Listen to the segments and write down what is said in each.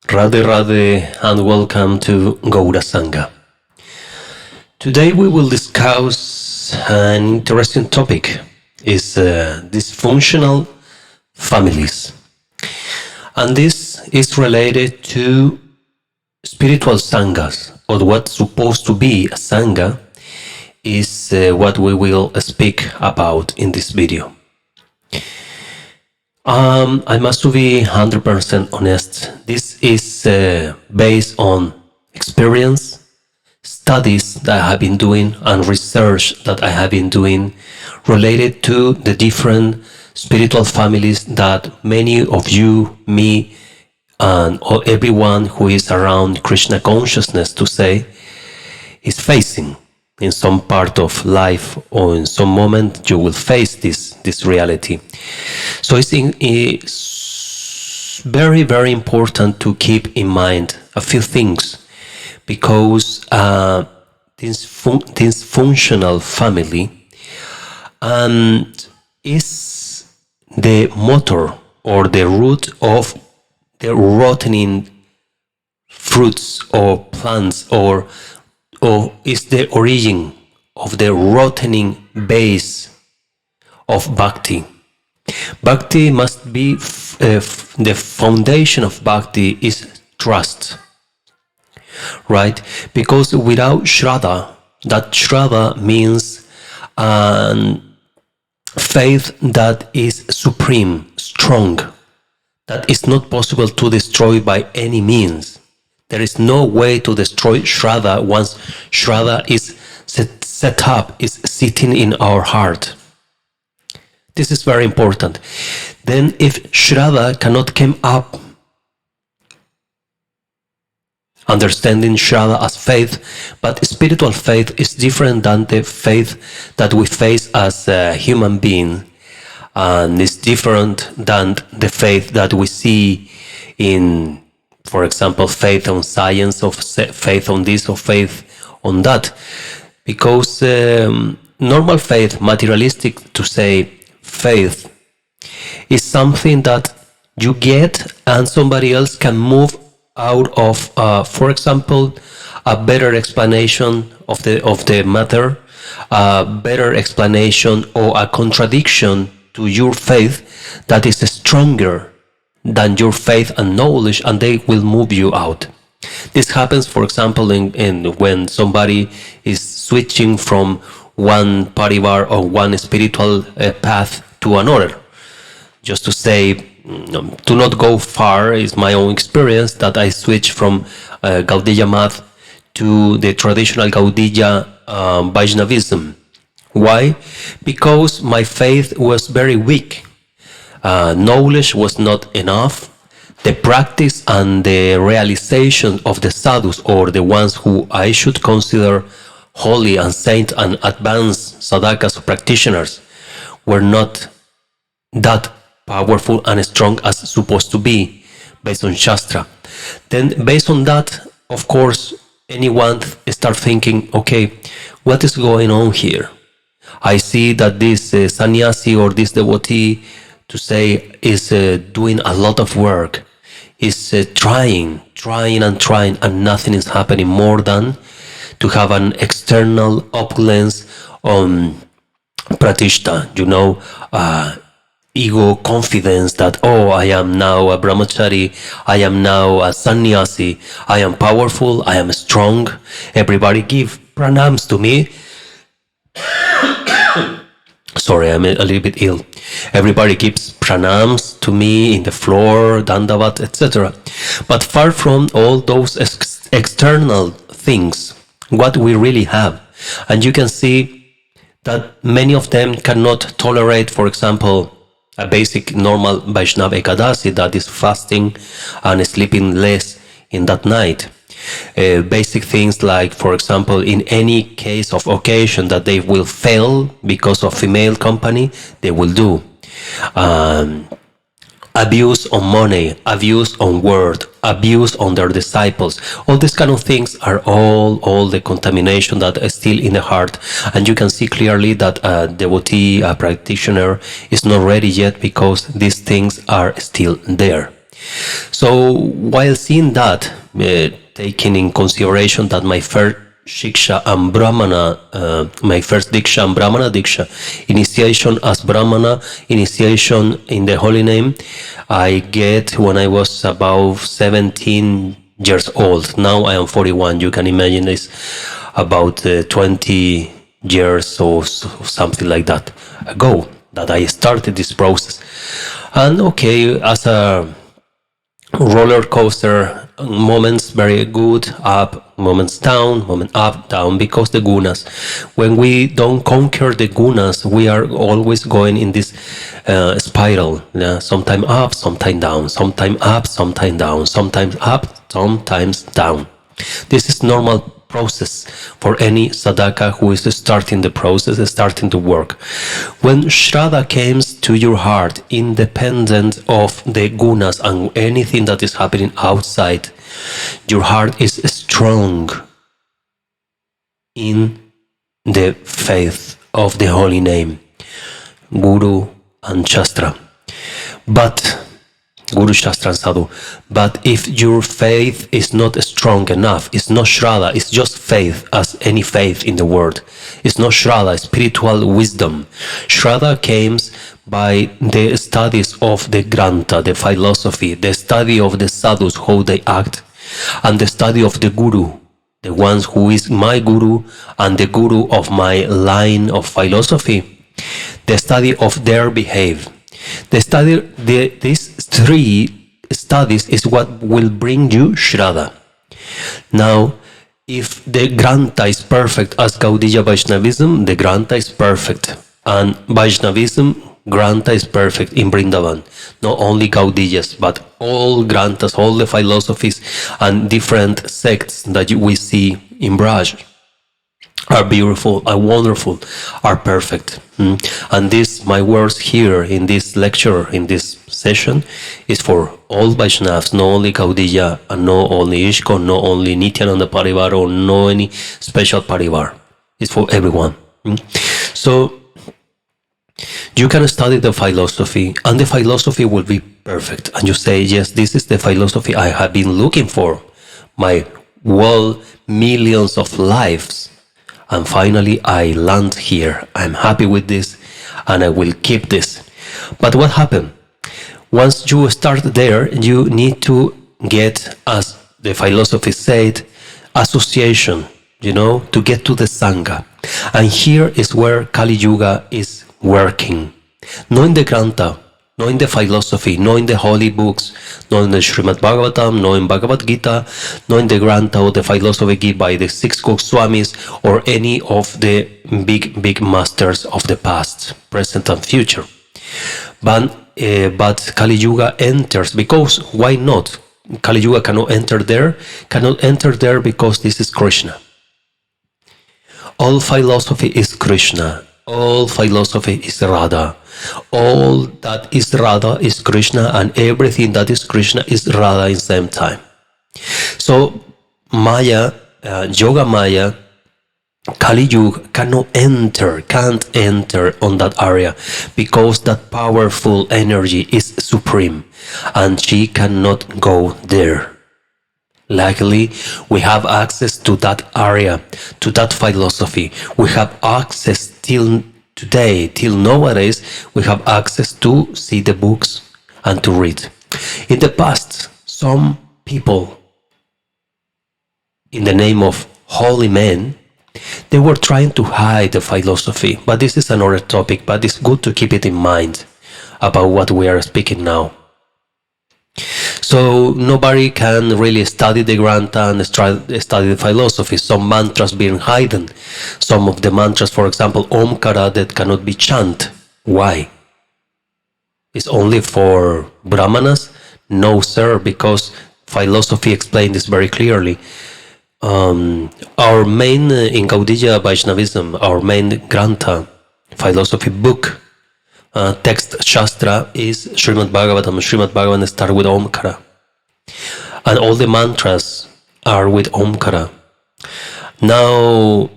Radhe Radhe and welcome to Gaura Sanga. Today we will discuss an interesting topic, is dysfunctional families. And this is related to spiritual sangas, or what's supposed to be a sanga is what we will speak about in this video. I must be 100% honest. This is based on experience, studies that I have been doing, and research that I have been doing related to the different spiritual families that many of you, me, and everyone who is around Krishna consciousness to say is facing in some part of life, or in some moment you will face this reality. So it's very, very important to keep in mind a few things, because dysfunctional family is the motor or the root of the rotting fruits or plants, or is the origin of the rotting base of bhakti. Bhakti must be, the foundation of bhakti is trust, right? Because without Shraddha, that Shraddha means faith that is supreme, strong, that is not possible to destroy by any means. There is no way to destroy Shraddha once Shraddha is set up, is sitting in our heart. This is very important. Then if Shraddha cannot come up, understanding Shraddha as faith, but spiritual faith is different than the faith that we face as a human being, and it's different than the faith that we see in, for example, faith on science, or faith on this, or faith on that. Because normal faith, materialistic to say faith, is something that you get and somebody else can move out of, for example, a better explanation of the matter, a better explanation or a contradiction to your faith that is stronger than your faith and knowledge, and they will move you out. This happens, for example, in when somebody is switching from one parivar or one spiritual path to another. Just to say, to not go far, is my own experience that I switched from Gaudiya math to the traditional Gaudiya Vaishnavism. Why? Because my faith was very weak. Knowledge was not enough. The practice and the realization of the sadhus, or the ones who I should consider holy and saint and advanced sadhakas practitioners, were not that powerful and strong as supposed to be based on Shastra. Then based on that, of course, anyone start thinking, okay, what is going on here? I see that this sannyasi or this devotee, to say, is doing a lot of work, is trying and nothing is happening more than to have an external opulence on pratishta, ego confidence that, oh, I am now a brahmachari, I am now a sannyasi, I am powerful, I am strong, everybody give pranams to me. Sorry, I'm a little bit ill. Everybody gives pranams to me in the floor, dandavat, etc. But far from all those external things, what we really have. And you can see that many of them cannot tolerate, for example, a basic normal Vaishnava Ekadasi, that is fasting and sleeping less in that night. Basic things like, for example, in any case of occasion that they will fail because of female company, they will do. Abuse on money, abuse on word, abuse on their disciples. All these kind of things are all the contamination that is still in the heart. And you can see clearly that a devotee, a practitioner, is not ready yet because these things are still there. So while seeing that, taking in consideration that my first Shiksha and Brahmana, my first Diksha and Brahmana Diksha, initiation as Brahmana, initiation in the Holy Name, I get when I was about 17 years old. Now I am 41. You can imagine this about 20 years or something like that ago that I started this process. And okay, as a roller coaster, moments very good, up, moments down, moment up, down, because the gunas. When we don't conquer the gunas, we are always going in this spiral. Sometime up, sometime down, sometime up, sometime down, sometimes up, sometimes down. This is normal process for any sadhaka who is starting the process, starting to work. When Shraddha comes to your heart, independent of the gunas and anything that is happening outside, your heart is strong in the faith of the holy name, Guru and Shastra. But Guru, Shastra and Sadhu. But if your faith is not strong enough, it's not Shraddha, it's just faith, as any faith in the world. It's not Shraddha, spiritual wisdom. Shraddha comes by the studies of the Grantha, the philosophy, the study of the sadhus, how they act, and the study of the Guru, the ones who is my Guru and the Guru of my line of philosophy, the study of their behavior. These three studies is what will bring you Shraddha. Now, if the Grantha is perfect as Gaudiya Vaishnavism, the Grantha is perfect. And Vaishnavism, Grantha is perfect in Vrindavan. Not only Gaudiyas, but all Granthas, all the philosophies and different sects that we see in Braj are beautiful, are wonderful, are perfect. And this, my words here in this lecture, in this session, is for all Vaishnavas, not only Gaudiya, and not only Ishko, not only Nityananda Parivar, or no any special Parivar. It's for everyone. So, you can study the philosophy, and the philosophy will be perfect. And you say, yes, this is the philosophy I have been looking for my millions of lives. And finally, I land here. I'm happy with this, and I will keep this. But what happened? Once you start there, you need to get, as the philosophy said, association, to get to the Sanga. And here is where Kali Yuga is working. Not in the Grantha, not in the philosophy, not in the holy books, not in the Srimad Bhagavatam, not in Bhagavad Gita, not in the Grantha or the philosophy given by the six Goswamis or any of the big masters of the past, present and future. But Kali Yuga enters, because why not? Kali Yuga cannot enter there because this is Krishna. All philosophy is Krishna. All philosophy is Radha. All that is Radha is Krishna, and everything that is Krishna is Radha in the same time. So Maya, Yoga Maya, Kali Yuga can't enter on that area, because that powerful energy is supreme, and she cannot go there. Luckily, we have access to that area, to that philosophy. We have access till today, till nowadays, we have access to see the books and to read. In the past, some people, in the name of holy men, they were trying to hide the philosophy. But this is another topic, but it's good to keep it in mind about what we are speaking now. So nobody can really study the Grantha and study the philosophy. Some mantras being hidden. Some of the mantras, for example, Omkara, that cannot be chanted. Why? It's only for Brahmanas? No, sir, because philosophy explained this very clearly. Our main, in Gaudiya Vaishnavism, our main Grantha, philosophy book, text Shastra is Srimad Bhagavatam. Srimad Bhagavatam starts with Omkara. And all the mantras are with Omkara. Now,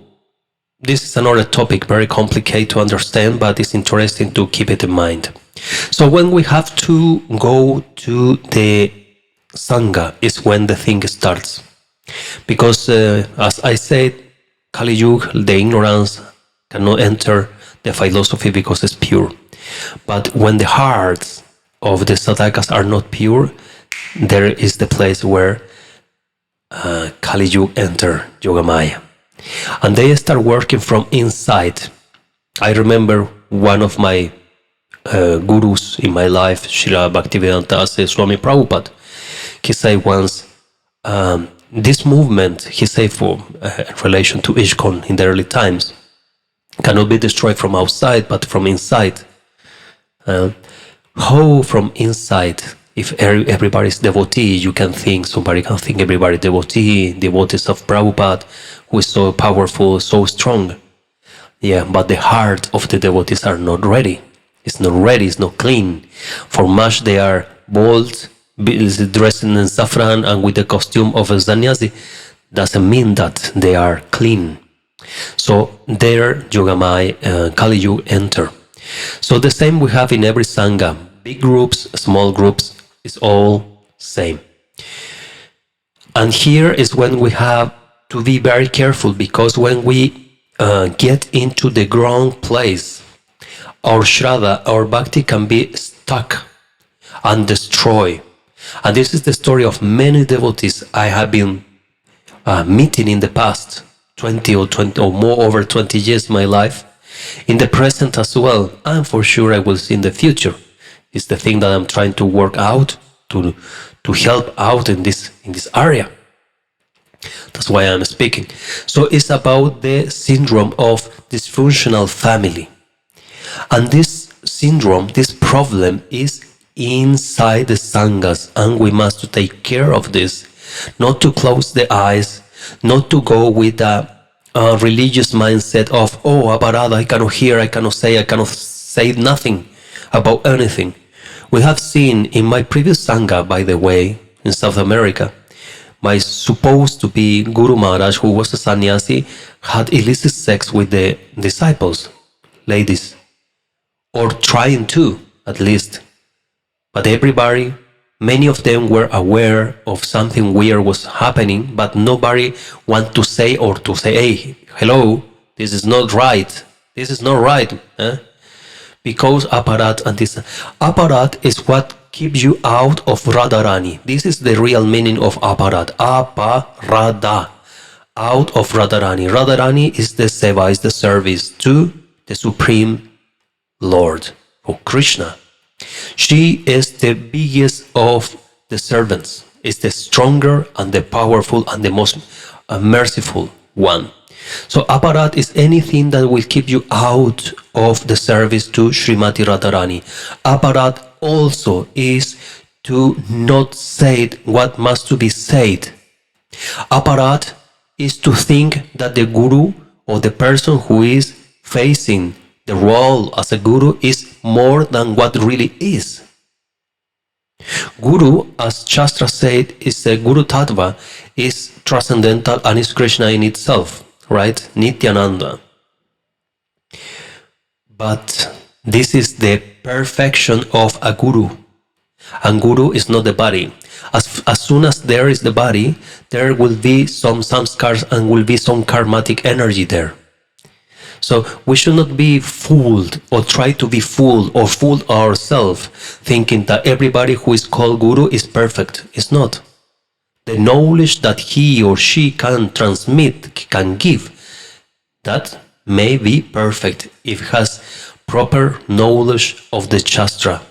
this is another topic, very complicated to understand, but it's interesting to keep it in mind. So when we have to go to the Sanga is when the thing starts. Because as I said, Kali Yuga, the ignorance cannot enter the philosophy because it's pure. But when the hearts of the sadhakas are not pure, there is the place where Kali Yuga enter Yogamaya. And they start working from inside. I remember one of my gurus in my life, Srila Bhaktivedanta Swami Prabhupada, he said once, this movement, he said, for relation to ISKCON in the early times, cannot be destroyed from outside, but from inside. How from inside? If everybody's devotee, you can think, somebody can think everybody devotees of Prabhupada, who is so powerful, so strong. Yeah, but the heart of the devotees are not ready. It's not ready, it's not clean. For much they are bold, dressed in saffron and with the costume of a sannyasi, doesn't mean that they are clean. So there Yogamaya, Kali Yuga enter. So the same we have in every Sangha. Big groups, small groups, is all same. And here is when we have to be very careful, because when we get into the wrong place, our Shraddha, our Bhakti can be stuck and destroyed. And this is the story of many devotees I have been meeting in the past 20 or more, over 20 years in my life, in the present as well, and for sure I will see in the future. It's the thing that I'm trying to work out, to help out in this area. That's why I'm speaking. So it's about the syndrome of dysfunctional family. And this syndrome, this problem is inside the Sanghas, and we must take care of this. Not to close the eyes, not to go with a religious mindset of, oh, aparada, I cannot hear, I cannot say nothing about anything. We have seen in my previous Sangha, by the way, in South America, my supposed to be Guru Maharaj, who was a sannyasi, had illicit sex with the disciples, ladies, or trying to, at least. But everybody, many of them were aware of something weird was happening, but nobody wanted to say or to say, hey, hello, this is not right. This is not right. Because aparat, and this aparat is what keeps you out of Radharani. This is the real meaning of aparat. Aparada. Out of Radharani. Radharani is the seva, is the service to the Supreme Lord, or Krishna. She is the biggest of the servants, is the stronger and the powerful and the most merciful one. So aparat is anything that will keep you out of the service to Srimati Radharani. Aparat also is to not say what must to be said. Aparat is to think that the guru or the person who is facing the role as a guru is more than what really is. Guru, as Shastra said, is a Guru Tattva, is transcendental and is Krishna in itself, right? Nityananda. But this is the perfection of a guru. And guru is not the body. As soon as there is the body, there will be some samskars and will be some karmatic energy there. So we should not be fooled or try to be fooled or fool ourselves thinking that everybody who is called guru is perfect. It's not. The knowledge that he or she can transmit, can give, that may be perfect if he has proper knowledge of the Shastra.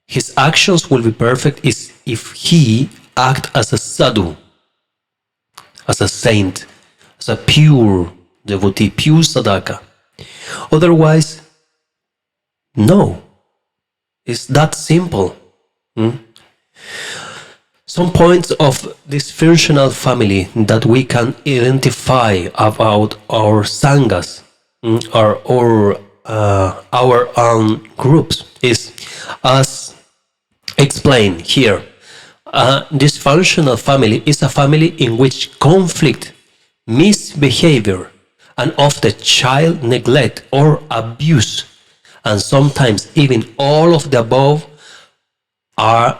His actions will be perfect if he acts as a sadhu, as a saint, as a pure devotee, pure sadhaka. Otherwise, no. It's that simple. Some points of dysfunctional family that we can identify about our sanghas or our own groups is as explained here. A dysfunctional family is a family in which conflict, misbehavior, and of the child neglect or abuse and sometimes even all of the above are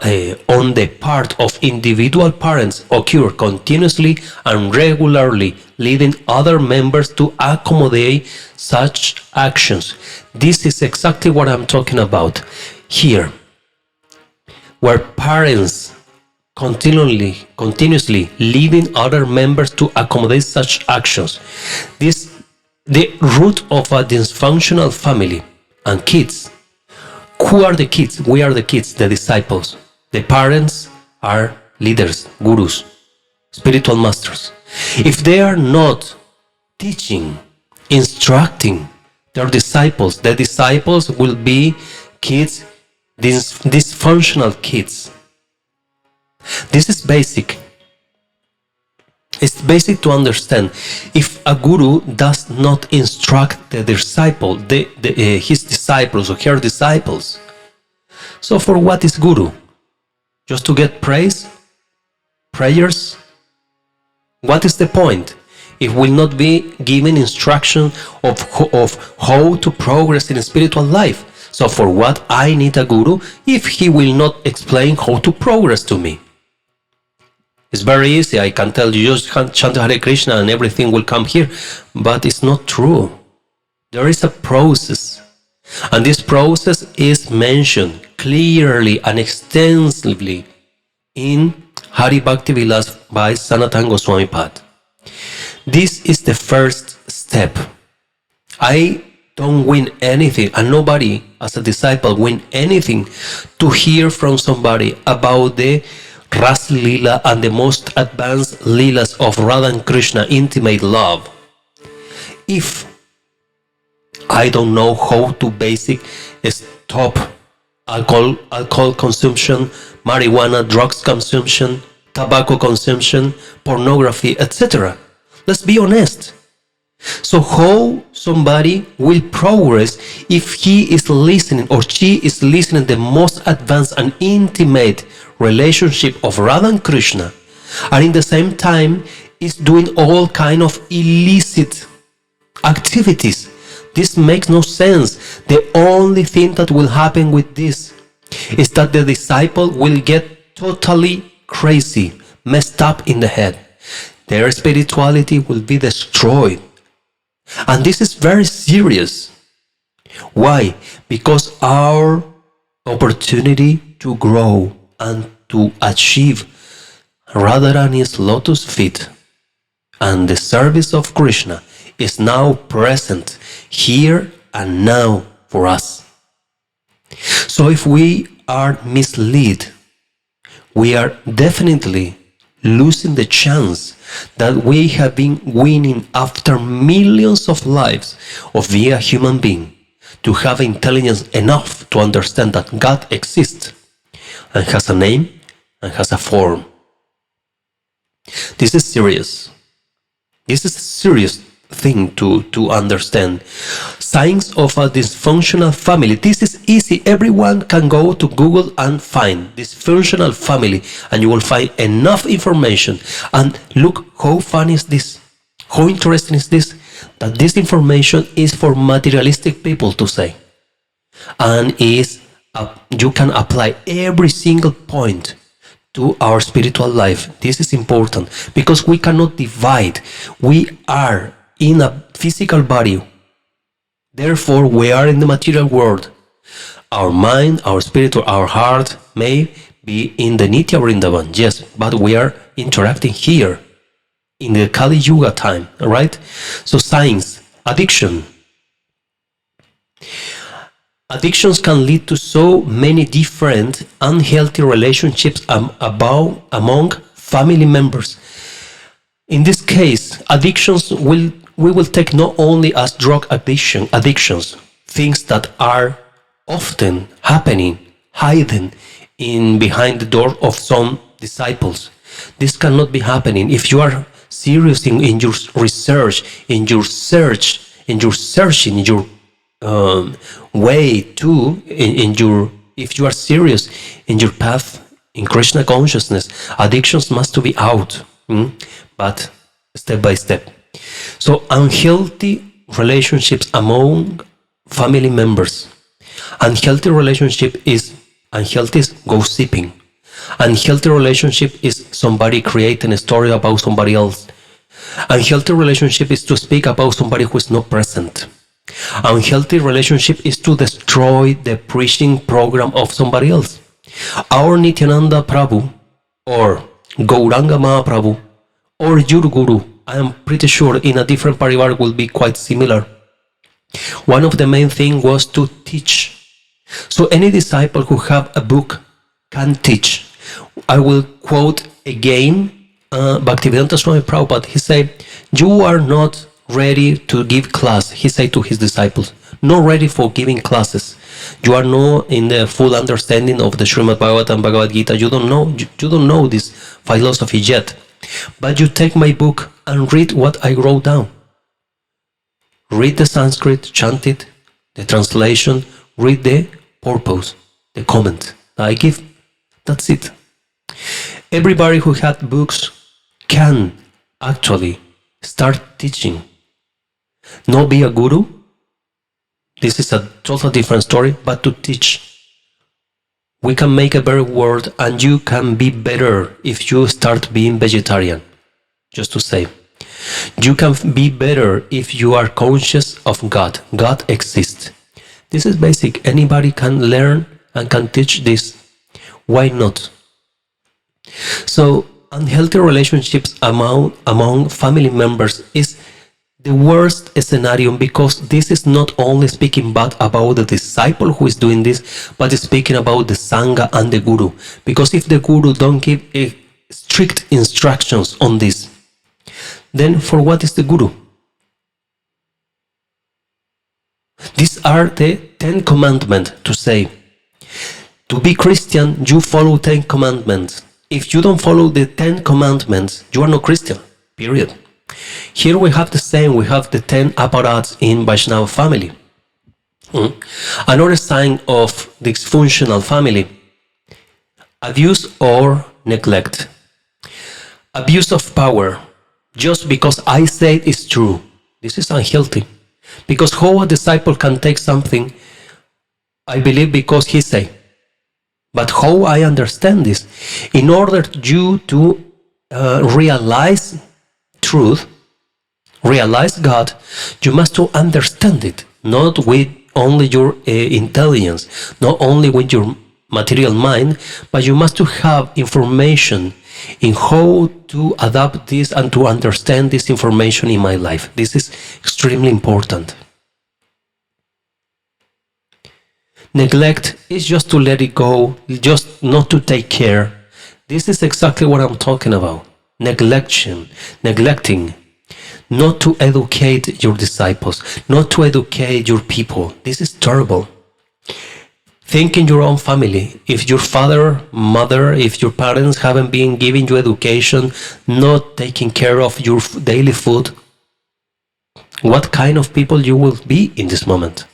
on the part of individual parents occur continuously and regularly, leading other members to accommodate such actions. This is exactly what I'm talking about here, where parents continuously leading other members to accommodate such actions. This the root of a dysfunctional family. And kids, who are the kids? We are the kids, the disciples. The parents are leaders, gurus, spiritual masters. If they are not teaching, instructing their disciples, the disciples will be kids, dysfunctional kids. This is basic. It's basic to understand. If a guru does not instruct the disciple, his disciples or her disciples, so for what is guru? Just to get praise? Prayers? What is the point? It will not be given instruction of how to progress in spiritual life. So for what I need a guru if he will not explain how to progress to me? It's very easy. I can tell you just chant Hare Krishna and everything will come here. But it's not true. There is a process. And this process is mentioned clearly and extensively in Hari Bhakti Vilas by Sanatana Goswami Pad. This is the first step. I don't win anything, and nobody as a disciple win anything to hear from somebody about the Ras Lila and the most advanced Leelas of Radha and Krishna intimate love. If I don't know how to basic stop alcohol consumption, marijuana, drugs consumption, tobacco consumption, pornography, etc. Let's be honest. So how somebody will progress if he is listening or she is listening the most advanced and intimate relationship of Radha and Krishna, and in the same time is doing all kind of illicit activities? This makes no sense. The only thing that will happen with this is that the disciple will get totally crazy, messed up in the head. Their spirituality will be destroyed. And this is very serious. Why? Because our opportunity to grow and to achieve Radharani's lotus feet and the service of Krishna is now present here and now for us. So if we are misled, we are definitely losing the chance that we have been winning after millions of lives of being a human being, to have intelligence enough to understand that God exists and has a name and has a form. This is serious. This is a serious thing to understand. Signs of a dysfunctional family. This is easy. Everyone can go to Google and find dysfunctional family, and you will find enough information. And look how fun is this, how interesting is this, that this information is for materialistic people to say, and you can apply every single point to our spiritual life. This is important because we cannot divide. We are in a physical body. Therefore, we are in the material world. Our mind, our spirit, or our heart may be in the Nitya Vrindavan, yes, but we are interacting here in the Kali Yuga time, right? So signs, addiction. Addictions can lead to so many different unhealthy relationships among family members. In this case, addictions we will take not only as drug addictions, things that are often happening, hidden behind the door of some disciples. This cannot be happening. If you are serious in your research, in your search, in your searching, in your way to, if you are serious in your path in Krishna consciousness, addictions must be out, but step by step. So unhealthy relationships among family members. Unhealthy relationship is unhealthy is gossiping. Unhealthy relationship is somebody creating a story about somebody else. Unhealthy relationship is to speak about somebody who is not present. Unhealthy relationship is to destroy the preaching program of somebody else. Our Nityananda Prabhu or Gauranga Mahaprabhu or your guru, I am pretty sure in a different parivar will be quite similar. One of the main things was to teach. So any disciple who have a book can teach. I will quote again Bhaktivedanta Swami Prabhupada. He said, you are not ready to give class, he said to his disciples, not ready for giving classes. You are not in the full understanding of the Srimad Bhagavatam, Bhagavad Gita. You don't know this philosophy yet. But you take my book and read what I wrote down. Read the Sanskrit, chant it, the translation, read the purpose, the comment I give. That's it. Everybody who had books can actually start teaching. Not be a guru. This is a totally different story, but to teach. We can make a better world, and you can be better if you start being vegetarian. Just to say. You can be better if you are conscious of God. God exists. This is basic. Anybody can learn and can teach this. Why not? So, unhealthy relationships among family members is the worst scenario, because this is not only speaking bad about the disciple who is doing this, but it's speaking about the Sanga and the Guru. Because if the Guru don't give strict instructions on this, then for what is the Guru? These are the 10 commandments to say. To be Christian, you follow 10 commandments. If you don't follow the 10 commandments, you are not Christian, period. Here we have the same, we have the 10 apparats in Vaishnava family. Another sign of dysfunctional family, abuse or neglect. Abuse of power, just because I say it is true. This is unhealthy. Because how a disciple can take something, I believe because he say. But how I understand this? In order you to realize truth, realize God, you must to understand it, not with only your intelligence, not only with your material mind, but you must to have information in how to adapt this and to understand this information in my life. This is extremely important. Neglect is just to let it go, just not to take care. This is exactly what I'm talking about. Neglecting, not to educate your disciples, not to educate your people. This is terrible. Think in your own family. If your father, mother, if your parents haven't been giving you education, not taking care of your daily food, what kind of people you will be in this moment?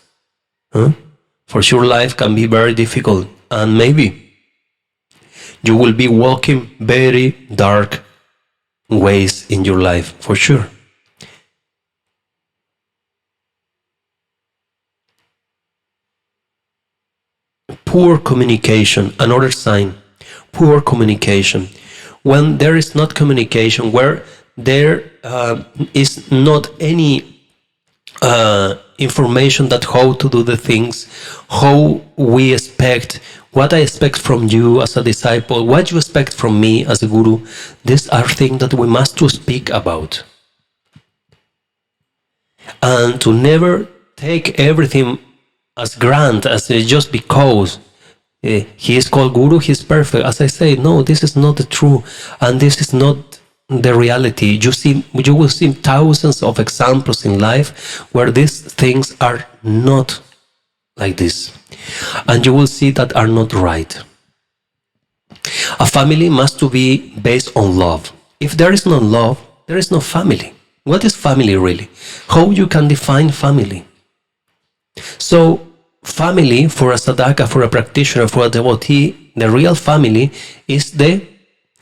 For sure, life can be very difficult, and maybe you will be walking very dark ways in your life, for sure. Poor communication, another sign. Poor communication. When there is not communication, where there is not any information that how to do the things, how we expect, what I expect from you as a disciple, what you expect from me as a guru, these are things that we must to speak about. And to never take everything as grand, as just because he is called guru, he is perfect. As I say, no, this is not the true, and this is not the reality. You will see thousands of examples in life where these things are not like this, and you will see that are not right. A family must to be based on love. If there is no love, there is no family. What is family really? How you can define family? So family for a sadhaka, for a practitioner, for a devotee, the real family is the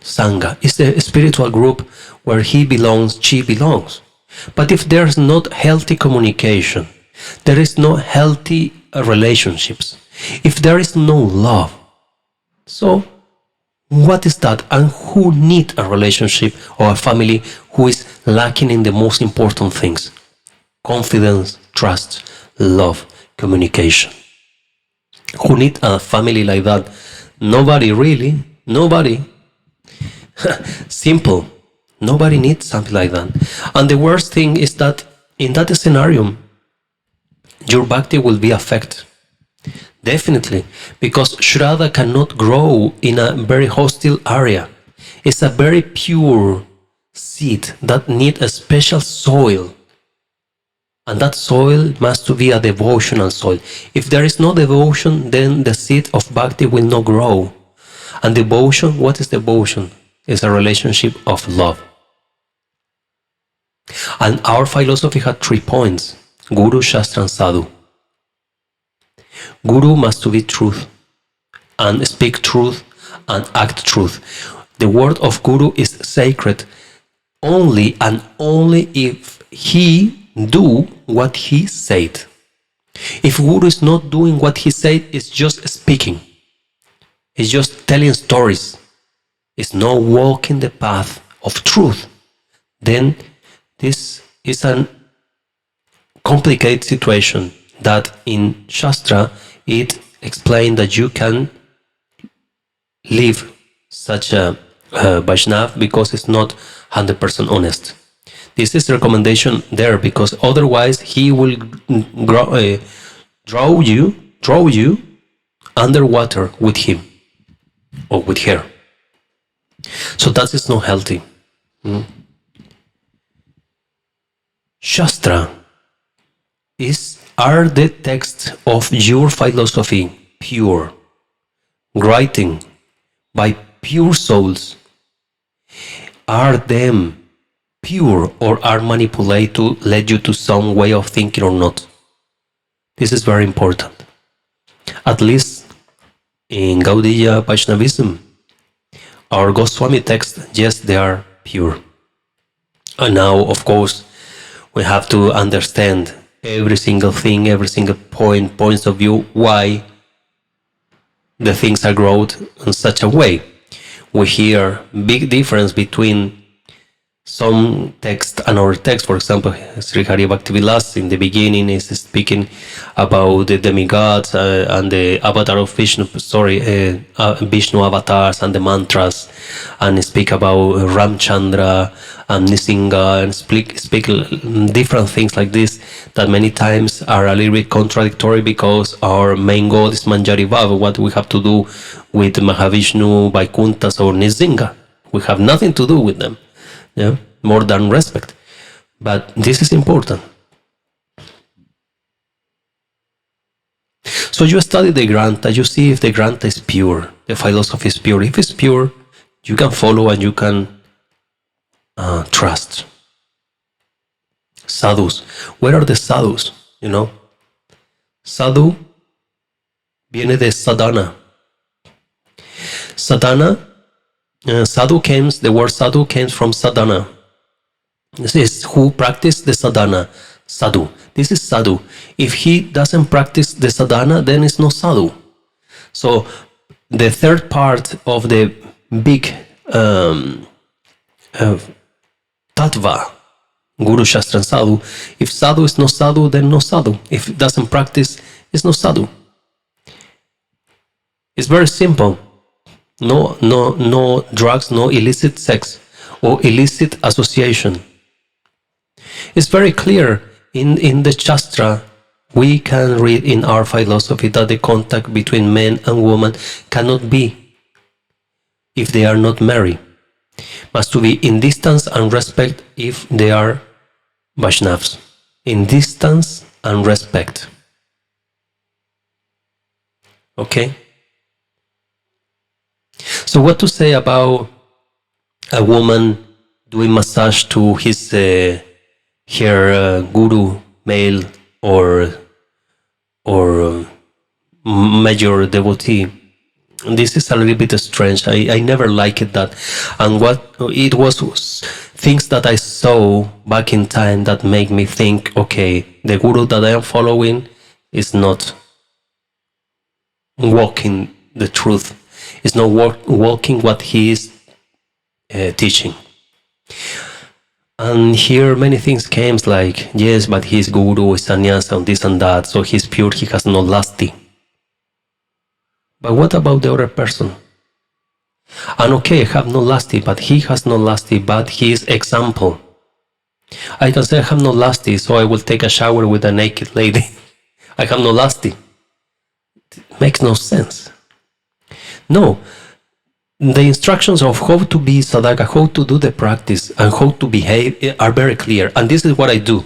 Sanga, is the spiritual group where he belongs, she belongs. But if there's not healthy communication, there is no healthy relationships. If there is no love, so what is that? And who need a relationship or a family who is lacking in the most important things? Confidence, trust, love, communication. Who need a family like that? Nobody, really. Nobody. Simple. Nobody needs something like that. And the worst thing is that in that scenario, your bhakti will be affected. Definitely. Because Shraddha cannot grow in a very hostile area. It's a very pure seed that needs a special soil. And that soil must be a devotional soil. If there is no devotion, then the seed of bhakti will not grow. And devotion, what is devotion? It's a relationship of love. And our philosophy had 3 points: Guru, Shastra, and Sadhu. Guru must be truth, and speak truth, and act truth. The word of Guru is sacred only and only if he do what he said. If Guru is not doing what he said, it's just speaking. It's just telling stories. It's not walking the path of truth. Then this is a complicated situation that in Shastra it explained that you can live such a Vaishnav because it's not 100% honest. This is a recommendation there because otherwise he will draw you underwater with him or with her. So that is not healthy. Shastra are the texts of your philosophy pure, writing by pure souls? Are them pure or are manipulated to lead you to some way of thinking or not? This is very important. At least in Gaudiya Vaishnavism, our Goswami texts, yes, they are pure. And now, of course, we have to understand every single thing, every single points of view, why the things are growth in such a way. We hear big difference between some text and our text. For example, Sri Hare Bhaktivilas in the beginning is speaking about the demigods and the avatar of Vishnu, Vishnu avatars and the mantras, and speak about Ramchandra and Nisinga, and speak different things like this that many times are a little bit contradictory because our main goal is Manjari Bhava. What we have to do with Mahavishnu, Vaikunthas or Nisinga? We have nothing to do with them. Yeah, more than respect. But this is important. So you study the Grantha, you see if the Grantha is pure, the philosophy is pure. If it's pure, you can follow and you can trust. Sadhus. Where are the sadhus? You know, sadhu viene de sadhana. Sadhana. The word sadhu came from sadhana. This is who practice the sadhana. Sadhu. This is sadhu. If he doesn't practice the sadhana, then it's no sadhu. So the third part of the big tattva, Guru, Shastra, and Sadhu. If sadhu is no sadhu, then no sadhu. If it doesn't practice, it's no sadhu. It's very simple. No drugs, no illicit sex or illicit association. It's very clear in the Shastra. We can read in our philosophy that the contact between man and woman cannot be if they are not married. Must to be in distance and respect if they are Vaishnavas. In distance and respect. Okay? So what to say about a woman doing massage to his her guru, male or major devotee? This is a little bit strange. I never liked that. And what it was things that I saw back in time that make me think, okay, the guru that I am following is not walking the truth. Is not walking what he is teaching. And here many things came like, yes, but he's guru, is sannyasa, and this and that, so he's pure, he has no lasti. But what about the other person? And okay, I have no lasti, but he has no lasti, but he is example. I can say I have no lasti, so I will take a shower with a naked lady. I have no lasti. It makes no sense. No. The instructions of how to be sadhaka, how to do the practice, and how to behave are very clear. And this is what I do.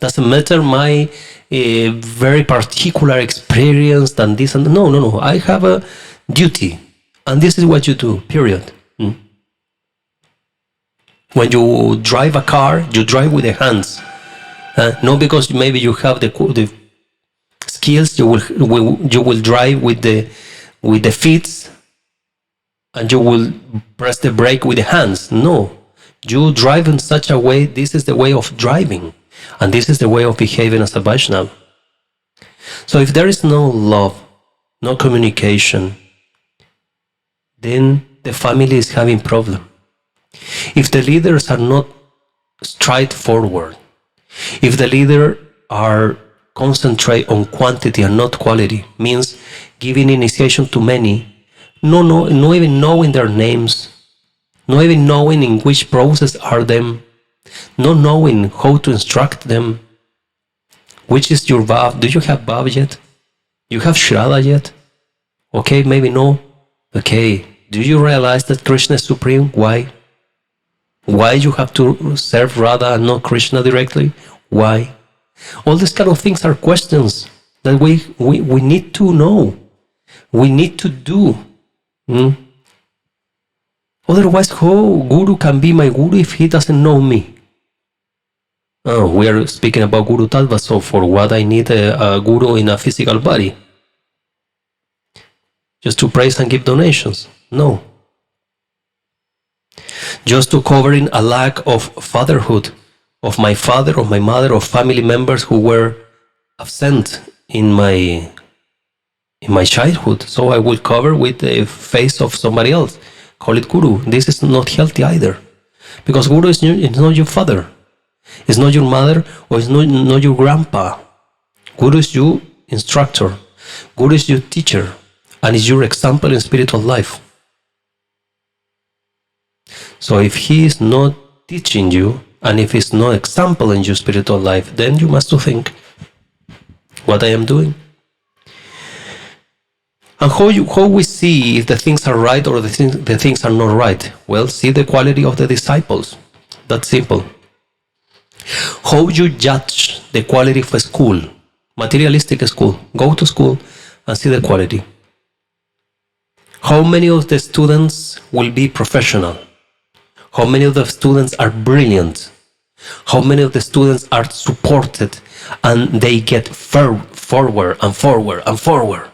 Doesn't matter my very particular experience than this and no. I have a duty, and this is what you do. Period. When you drive a car, you drive with the hands. Not because maybe you have the skills. You will drive with the feet. And you will press the brake with the hands. No, you drive in such a way, this is the way of driving. And this is the way of behaving as a Vaishnava. So if there is no love, no communication, then the family is having problem. If the leaders are not straightforward, if the leaders are concentrate on quantity and not quality, means giving initiation to many, not even knowing their names, not even knowing in which process are them, not knowing how to instruct them. Which is your bhav? Do you have bhav yet? You have shraddha yet? Okay, maybe no. Okay, do you realize that Krishna is supreme? Why? Why you have to serve Radha and not Krishna directly? Why? All these kind of things are questions that we need to know. We need to do. Otherwise, how Guru can be my Guru if he doesn't know me? Oh, we are speaking about Guru Tattva, so for what I need a Guru in a physical body? Just to praise and give donations? No. Just to covering a lack of fatherhood of my father, of my mother, of family members who were absent in my childhood. So I will cover with the face of somebody else. Call it Guru. This is not healthy either. Because Guru is not your father. It's not your mother, or it's not your grandpa. Guru is your instructor. Guru is your teacher. And is your example in spiritual life. So if he is not teaching you, and if he's no example in your spiritual life, then you must think what I am doing. And how we see if the things are right or the things are not right? Well, see the quality of the disciples. That's simple. How you judge the quality of a school, materialistic school? Go to school and see the quality. How many of the students will be professional? How many of the students are brilliant? How many of the students are supported and they get forward and forward and forward?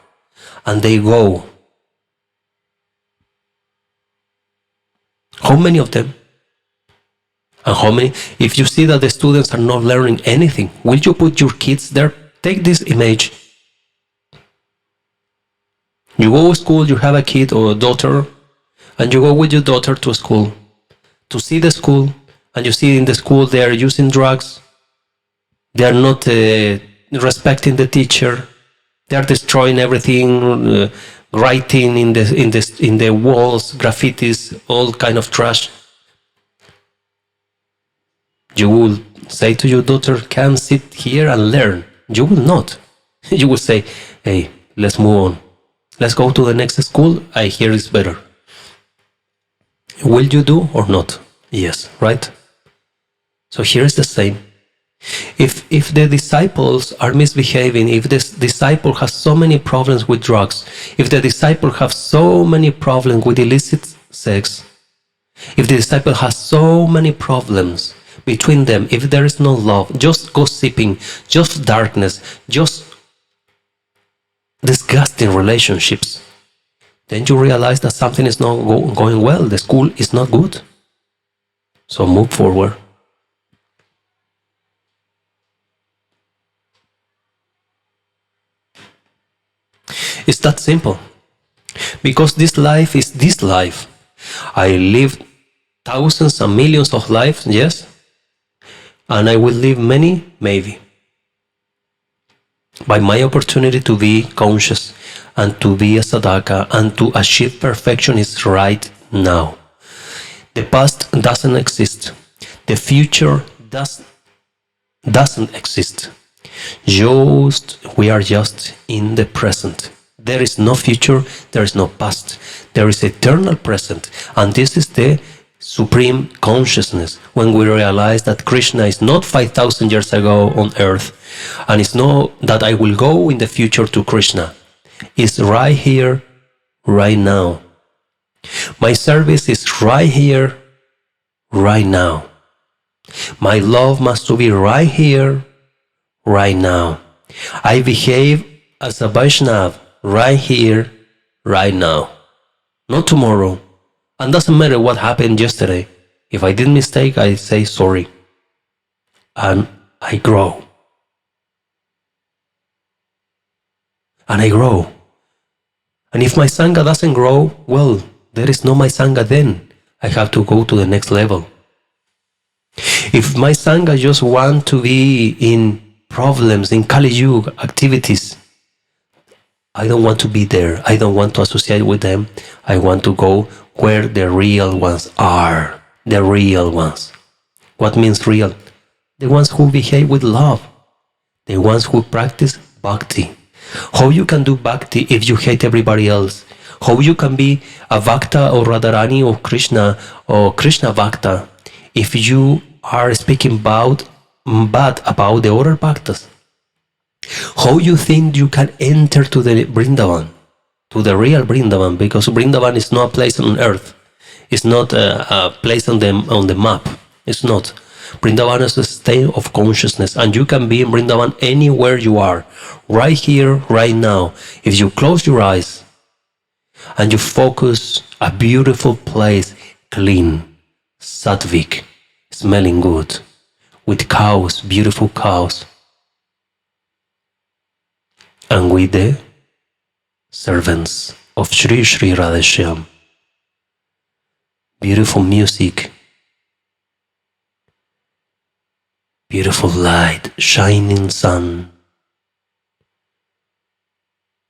And they go. How many of them? And how many? If you see that the students are not learning anything, will you put your kids there? Take this image. You go to school, you have a kid or a daughter, and you go with your daughter to school, to see the school, and you see in the school they are using drugs, they are not respecting the teacher, they are destroying everything, writing in the walls, graffitis, all kind of trash. You will say to your daughter, "Come sit here and learn." You will not. You will say, "Hey, let's move on. Let's go to the next school. I hear it's better." Will you do or not? Yes, right? So here is the same. If the disciples are misbehaving, if this disciple has so many problems with drugs, if the disciple has so many problems with illicit sex, if the disciple has so many problems between them, if there is no love, just gossiping, just darkness, just disgusting relationships, then you realize that something is not going well. The school is not good. So move forward. It's that simple. Because this life is this life. I lived thousands and millions of lives, yes, and I will live many, maybe. By my opportunity to be conscious and to be a sadhaka and to achieve perfection is right now. The past doesn't exist. The future doesn't exist. We are just in the present. There is no future, there is no past. There is eternal present. And this is the supreme consciousness when we realize that Krishna is not 5,000 years ago on earth, and it's not that I will go in the future to Krishna. It's right here, right now. My service is right here, right now. My love must be right here, right now. I behave as a Vaishnava right here, right now. Not tomorrow. And doesn't matter what happened yesterday. If I did a mistake, I say sorry. And I grow. And I grow. And if my Sangha doesn't grow, well, there is no my Sangha then. I have to go to the next level. If my Sangha just want to be in problems, in Kali Yuga activities, I don't want to be there. I don't want to associate with them. I want to go where the real ones are. The real ones. What means real? The ones who behave with love. The ones who practice bhakti. How you can do bhakti if you hate everybody else? How you can be a Bhakta or Radharani or Krishna Bhakta if you are speaking bad about the other Bhaktas? How you think you can enter to the Vrindavan, to the real Vrindavan? Because Vrindavan is not a place on earth. It's not a place on the map. It's not. Vrindavan is a state of consciousness, and you can be in Vrindavan anywhere you are, right here, right now. If you close your eyes and you focus, a beautiful place, clean, sattvic, smelling good, with cows, beautiful cows, and with the servants of Shri Shri Radheshyam. Beautiful music, beautiful light, shining sun,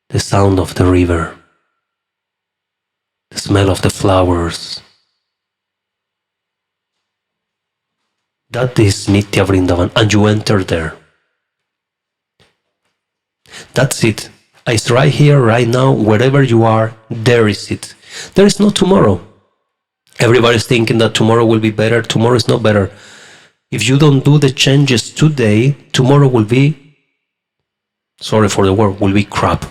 the sound of the river, the smell of the flowers. That is Nitya Vrindavan, and you enter there. That's it. It's right here, right now, wherever you are, there is it. There is no tomorrow. Everybody's thinking that tomorrow will be better. Tomorrow is not better. If you don't do the changes today, tomorrow will be, sorry for the word, will be crap.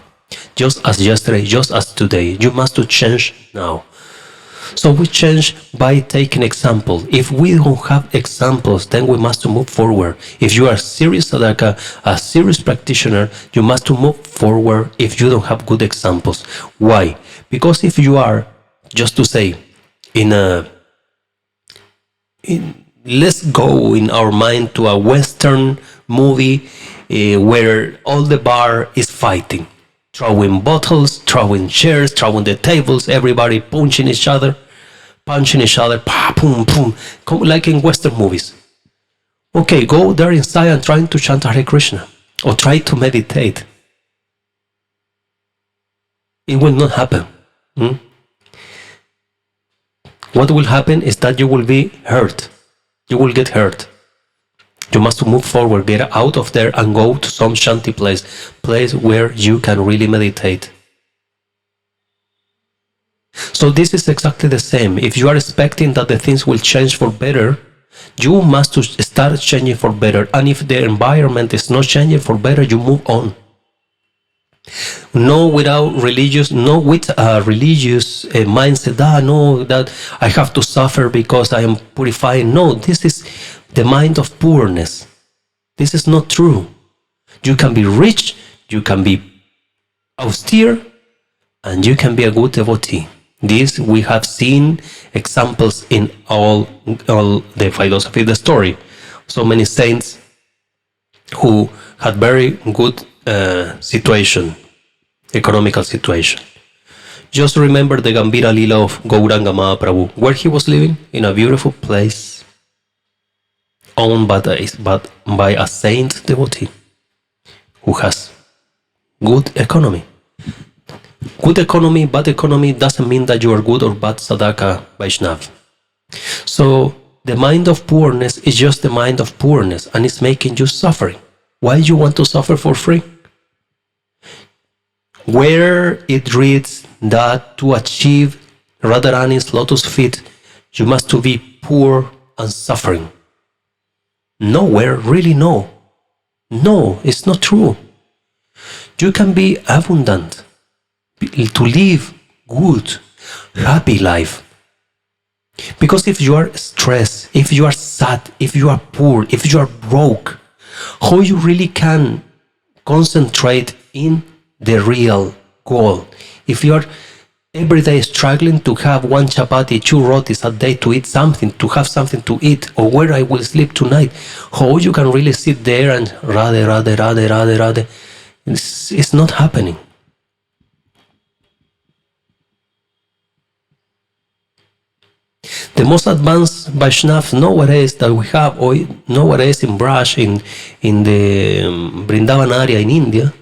Just as yesterday, just as today. You must to change now. So we change by taking example. If we don't have examples, then we must to move forward. If you are a serious sadhaka, a serious practitioner, you must to move forward if you don't have good examples. Why? Because if you are, just to say, let's go in our mind to a Western movie where all the bar is fighting. Throwing bottles, throwing chairs, throwing the tables, everybody punching each other, pa, boom, boom, like in Western movies. Okay, go there inside and try to chant Hare Krishna, or try to meditate. It will not happen. What will happen is that you will be hurt. You will get hurt. You must move forward, get out of there and go to some shanti place where you can really meditate. So this is exactly the same. If you are expecting that the things will change for better, you must start changing for better. And if the environment is not changing for better, you move on. No with a religious mindset, no, that I have to suffer because I am purifying. No, this is the mind of poorness. This is not true. You can be rich, you can be austere, and you can be a good devotee. This we have seen examples in all the philosophy, the story. So many saints who had very good situation. economical situation. Just remember the Gambira Lila of Gauranga Mahaprabhu, where he was living in a beautiful place, owned by a saint devotee who has good economy. Good economy, bad economy doesn't mean that you are good or bad sadhaka Vaishnav. So the mind of poorness is just the mind of poorness, and it's making you suffering. Why you want to suffer for free? Where it reads that to achieve Radharani's lotus feet, you must to be poor and suffering. Nowhere, really no. No, it's not true. You can be abundant, to live good, happy life. Because if you are stressed, if you are sad, if you are poor, if you are broke, how you really can concentrate in the real goal? If you are every day struggling to have one chapati, 2 rotis a day to eat something, to have something to eat, or where I will sleep tonight, how you can really sit there and Radhe, it's not happening. The most advanced Vaishnavas nowadays that we have, or nowadays in Braj, in the Vrindavan area in India,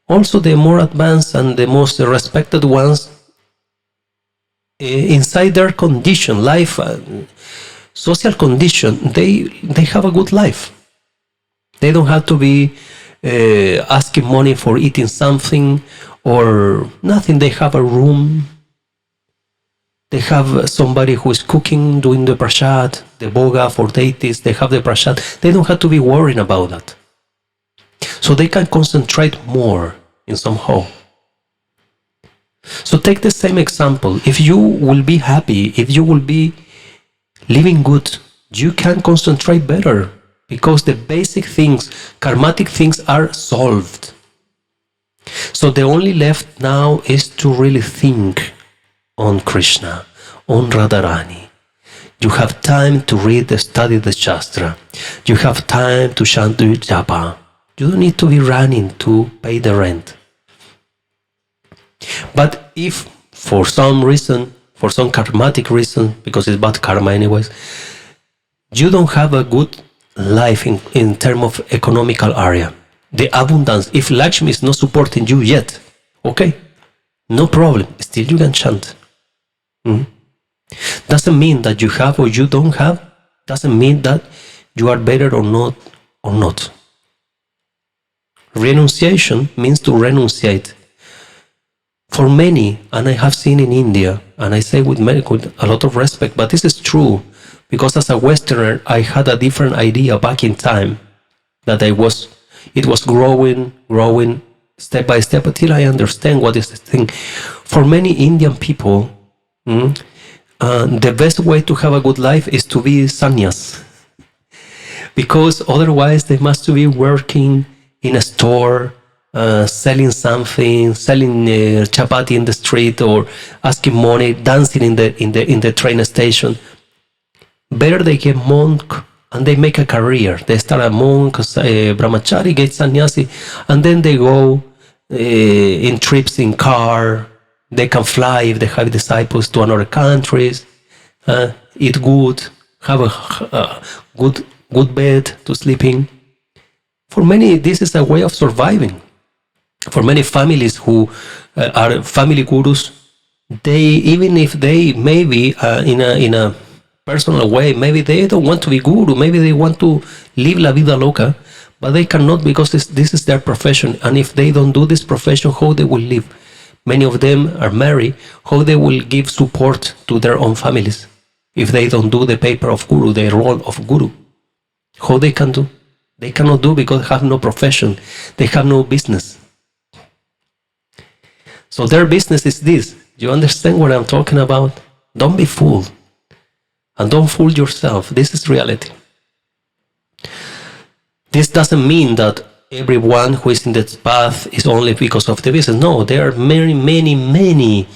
also the more advanced and the most respected ones, inside their condition, life, social condition, they have a good life. They don't have to be asking money for eating something or nothing. They have a room. They have somebody who is cooking, doing the prasad, the boga for deities. They have the prasad. They don't have to be worrying about that. So they can concentrate more in somehow. So take the same example. If you will be happy, if you will be living good, you can concentrate better because the basic things, karmatic things are solved. So the only left now is to really think on Krishna, on Radharani. You have time to read, study the Shastra. You have time to chant the japa. You don't need to be running to pay the rent. But if for some reason, for some karmatic reason, because it's bad karma anyways, you don't have a good life in terms of economical area, the abundance, if Lakshmi is not supporting you yet, okay, no problem, still you can chant. Doesn't mean that you have or you don't have, doesn't mean that you are better or not. Renunciation means to renunciate. For many, and I have seen in India, and I say with a lot of respect, but this is true, because as a Westerner, I had a different idea back in time, that it was growing step by step until I understand what is the thing. For many Indian people, the best way to have a good life is to be sannyas, because otherwise they must be working in a store, selling something, selling chapati in the street, or asking money, dancing in the train station. Better they get monk and they make a career. They start a monk, brahmachari, get sannyasi, and then they go in trips in car. They can fly if they have disciples to another countries, eat good, have a good bed to sleep in. For many, this is a way of surviving. For many families who are family gurus, they, even if they maybe in a personal way, maybe they don't want to be guru, maybe they want to live la vida loca, but they cannot because this is their profession. And if they don't do this profession, how they will live? Many of them are married. How they will give support to their own families if they don't do the paper of guru, the role of guru? How they can do? They cannot do because they have no profession. They have no business. So their business is this. You understand what I'm talking about? Don't be fooled. And don't fool yourself. This is reality. This doesn't mean that everyone who is in that path is only because of the business. No, there are many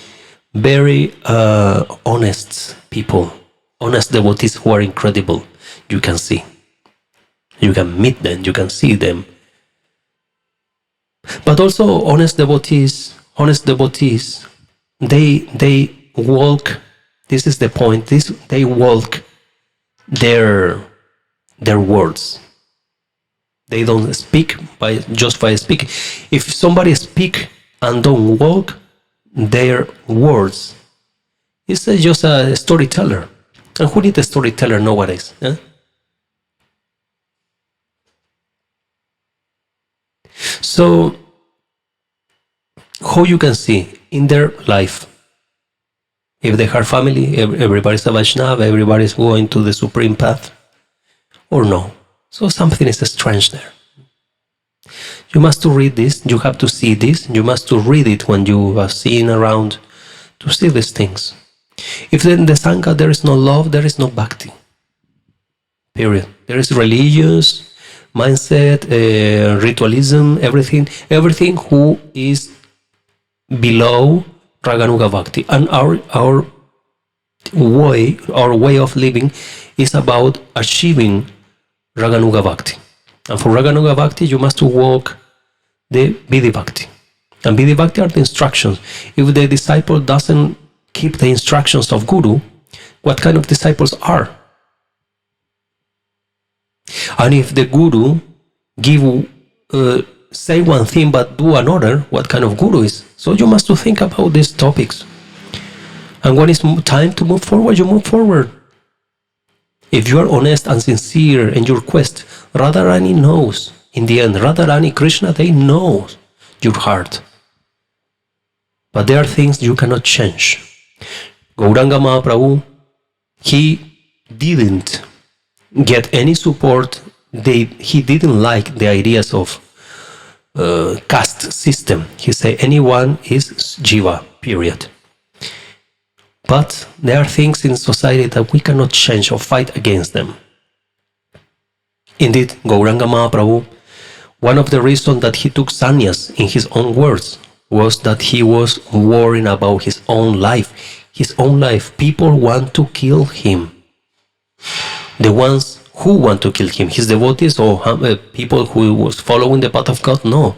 very honest people, honest devotees who are incredible. You can see. You can meet them. You can see them. But also honest devotees, they walk. This is the point. They walk their words. They don't speak just by speaking. If somebody speak and don't walk their words, it's just a storyteller. And who needs a storyteller nowadays? Eh? So, how you can see in their life, if they have family, everybody's a Vaishnava, everybody's going to the supreme path, or no. So something is strange there. You must to read this, you have to see this, you must to read it when you are seeing around to see these things. If in the Sanga there is no love, there is no bhakti. Period. There is religious mindset, ritualism, everything who is below Raganuga Bhakti. And our way of living is about achieving Raganuga Bhakti. And for Raganuga Bhakti, you must walk the Vidhi Bhakti. And Vidhi Bhakti are the instructions. If the disciple doesn't keep the instructions of Guru, what kind of disciples are? And if the Guru say one thing but do another, what kind of Guru is? So you must to think about these topics. And when it's time to move forward, you move forward. If you are honest and sincere in your quest, Radharani knows. In the end, Radharani, Krishna, they know your heart. But there are things you cannot change. Gauranga Mahaprabhu, he didn't get any support. He didn't like the ideas of caste system. He said anyone is Jiva, period. But there are things in society that we cannot change or fight against them. Indeed, Gauranga Mahaprabhu, one of the reasons that he took sannyas, in his own words, was that he was worrying about his own life. His own life. People want to kill him. The ones who want to kill him, his devotees or people who was following the path of God, no.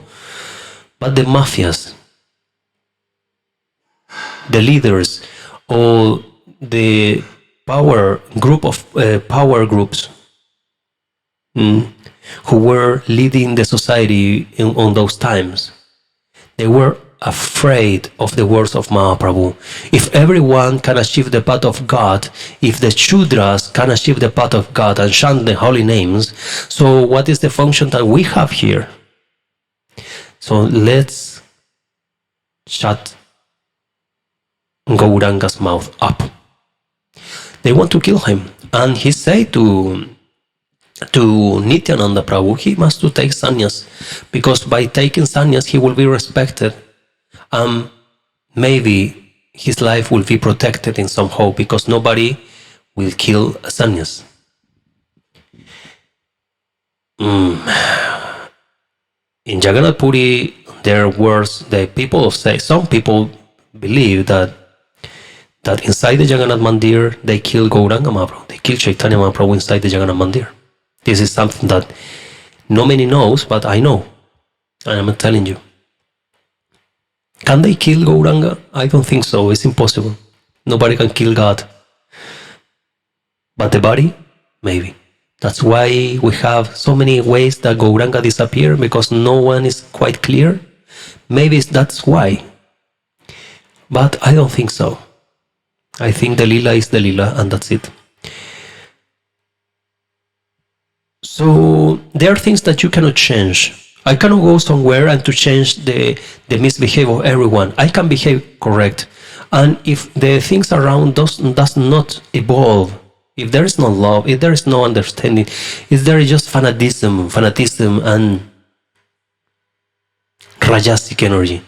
But the mafias, the leaders, or the power groups who were leading the society on those times, they were afraid of the words of Mahaprabhu. If everyone can achieve the path of God, if the Shudras can achieve the path of God and chant the holy names, so what is the function that we have here? So let's shut Gauranga's mouth up. They want to kill him. And he said to Nityananda Prabhu, he must to take sannyas, because by taking sannyas he will be respected. Maybe his life will be protected in somehow, because nobody will kill a sannyas. In Jagannath Puri, there were some people believe that inside the Jagannath Mandir they kill Gauranga Mahaprabhu, they kill Chaitanya Mahaprabhu inside the Jagannath Mandir. This is something that no many knows, but I know, and I'm telling you. Can they kill Gauranga? I don't think so. It's impossible. Nobody can kill God. But the body? Maybe. That's why we have so many ways that Gauranga disappear, because no one is quite clear. Maybe that's why. But I don't think so. I think the lila is the lila, and that's it. So there are things that you cannot change. I cannot go somewhere and to change the misbehavior of everyone. I can behave correct. And if the things around does not evolve, if there is no love, if there is no understanding, if there is just fanaticism and rajasic energy,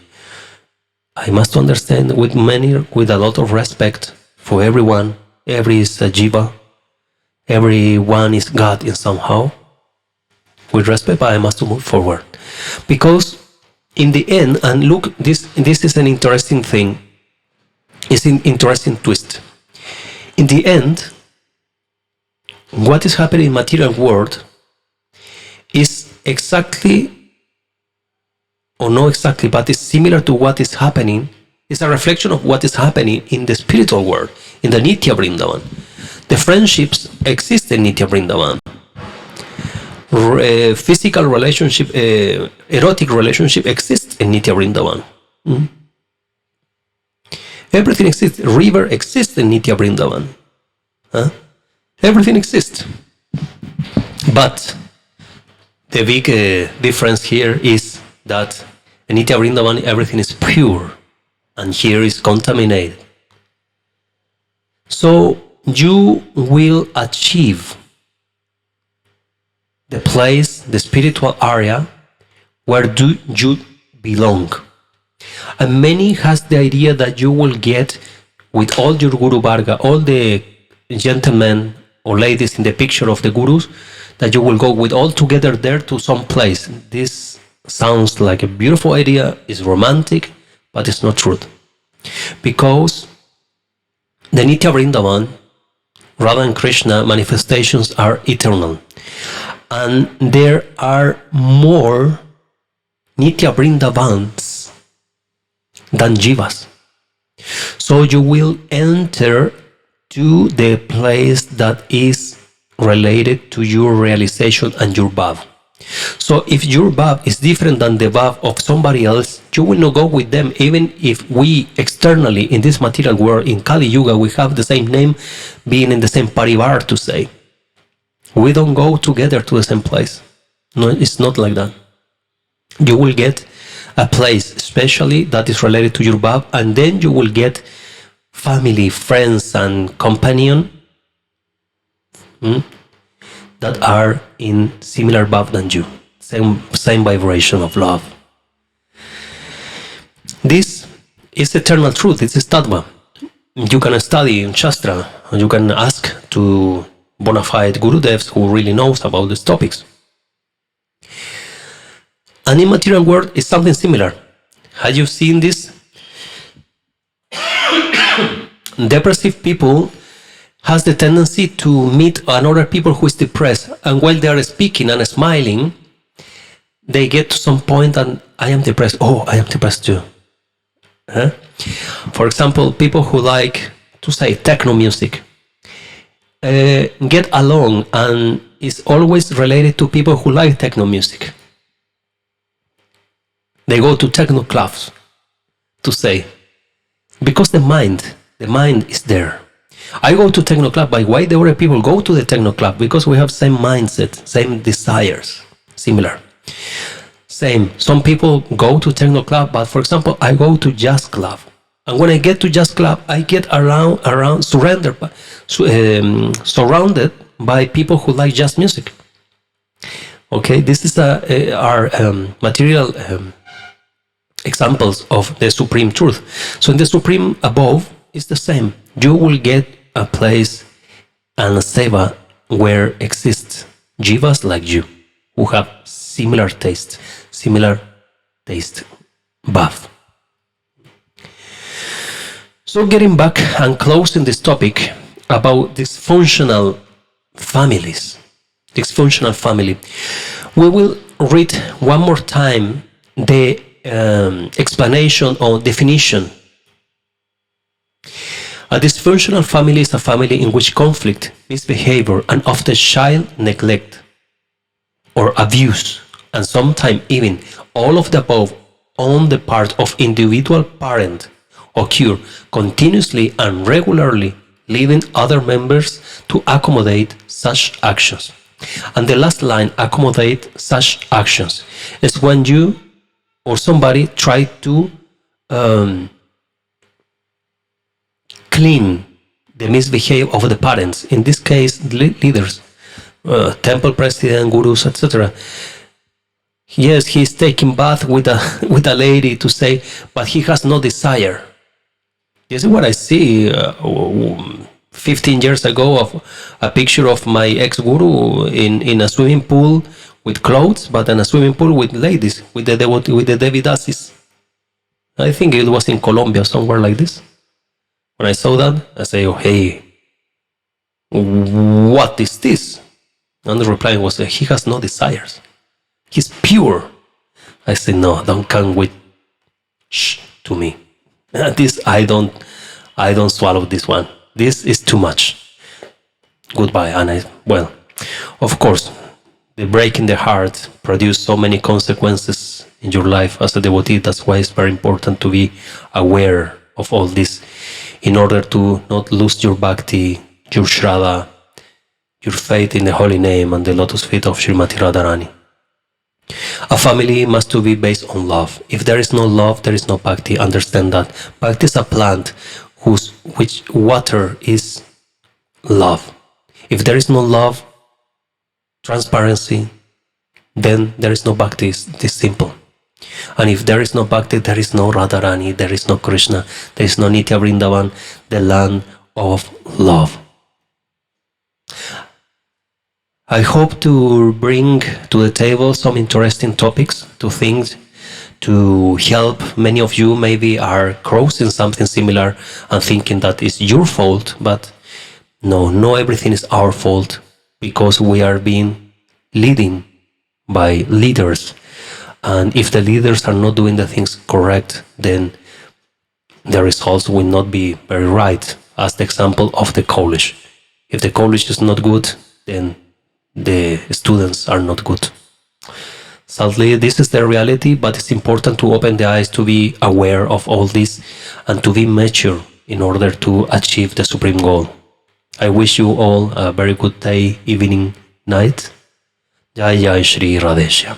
I must understand with a lot of respect for everyone. Every is a jiva. Everyone is God in somehow. With respect, but I must move forward. Because in the end, and look, this is an interesting thing. It's an interesting twist. In the end, what is happening in material world is exactly or not exactly, but it's similar to what is happening. It's a reflection of what is happening in the spiritual world, in the Nitya Vrindavan. The friendships exist in Nitya Vrindavan. Physical relationship, erotic relationship exists in Nitya Vrindavan. Everything exists. River exists in Nitya Vrindavan. Everything exists. But the big difference here is that in Nitya Vrindavan everything is pure, and here is contaminated. So you will achieve the place, the spiritual area where do you belong. And many has the idea that you will get with all your Guru Varga, all the gentlemen or ladies in the picture of the gurus, that you will go with all together there to some place. This sounds like a beautiful idea, it's romantic, but it's not true. Because the Nitya Vrindavan, Radha and Krishna manifestations are eternal. And there are more Nitya Vrindavans than Jivas. So you will enter to the place that is related to your realization and your bhav. So if your bhav is different than the bhav of somebody else, you will not go with them, even if we externally in this material world, in Kali Yuga, we have the same name, being in the same parivar to say. We don't go together to the same place. No, it's not like that. You will get a place especially that is related to your bhav, and then you will get family, friends, and companion that are in similar bhav than you. Same vibration of love. This is eternal truth. This is tattva. You can study in Shastra, and you can ask to bona fide Gurudevs who really knows about these topics. And in material world is something similar. Have you seen this? Depressive people has the tendency to meet another people who is depressed, and while they are speaking and smiling, they get to some point and I am depressed. Oh, I am depressed too. For example, people who like to say techno music get along, and is always related to people who like techno music. They go to techno clubs to say, because the mind is there. I go to techno club, but why the other people go to the techno club? Because we have same mindset, same desires, similar. Same. Some people go to techno club, but for example, I go to jazz club. And when I get to jazz club, I get surrounded by people who like jazz music. Okay, this is our material examples of the supreme truth. So in the supreme above, it's the same. You will get a place and a seva where exists jivas like you, who have similar taste bhav. So getting back and closing this topic about dysfunctional families, dysfunctional family, we will read one more time the explanation or definition. A dysfunctional family is a family in which conflict, misbehavior, and often child neglect or abuse, and sometimes even all of the above on the part of individual parent occur continuously and regularly, leaving other members to accommodate such actions. And the last line, accommodate such actions, is when you or somebody try to clean the misbehavior of the parents, in this case leaders, temple president, gurus, etc. Yes, he's taking bath with a lady to say, but he has no desire. This is what I see 15 years ago of a picture of my ex-guru in a swimming pool with clothes, but in a swimming pool with ladies, with the Devidasis. I think it was in Colombia, somewhere like this. When I saw that, I say, oh, hey, what is this? And the reply was, he has no desires. He's pure. I say, no, don't come with shh to me. This I don't swallow this one. This is too much. Goodbye. And well, of course, the breaking the heart produce so many consequences in your life as a devotee. That's why it's very important to be aware of all this in order to not lose your bhakti, your shraddha, your faith in the holy name and the lotus feet of Srimati Radharani. A family must to be based on love. If there is no love, there is no bhakti. Understand that. Bhakti is a plant which water is love. If there is no love, transparency, then there is no bhakti. It's this simple. And if there is no bhakti, there is no Radharani, there is no Krishna, there is no Nitya Vrindavan, the land of love. I hope to bring to the table some interesting topics to think, to help many of you maybe are crossing something similar and thinking that it's your fault, but no, everything is our fault because we are being leading by leaders. And if the leaders are not doing the things correct, then the results will not be very right, as the example of the college. If the college is not good, then the students are not good. Sadly, this is the reality, but it's important to open the eyes to be aware of all this and to be mature in order to achieve the supreme goal. I wish you all a very good day, evening, night. Jai Jai Shri Radheshyam.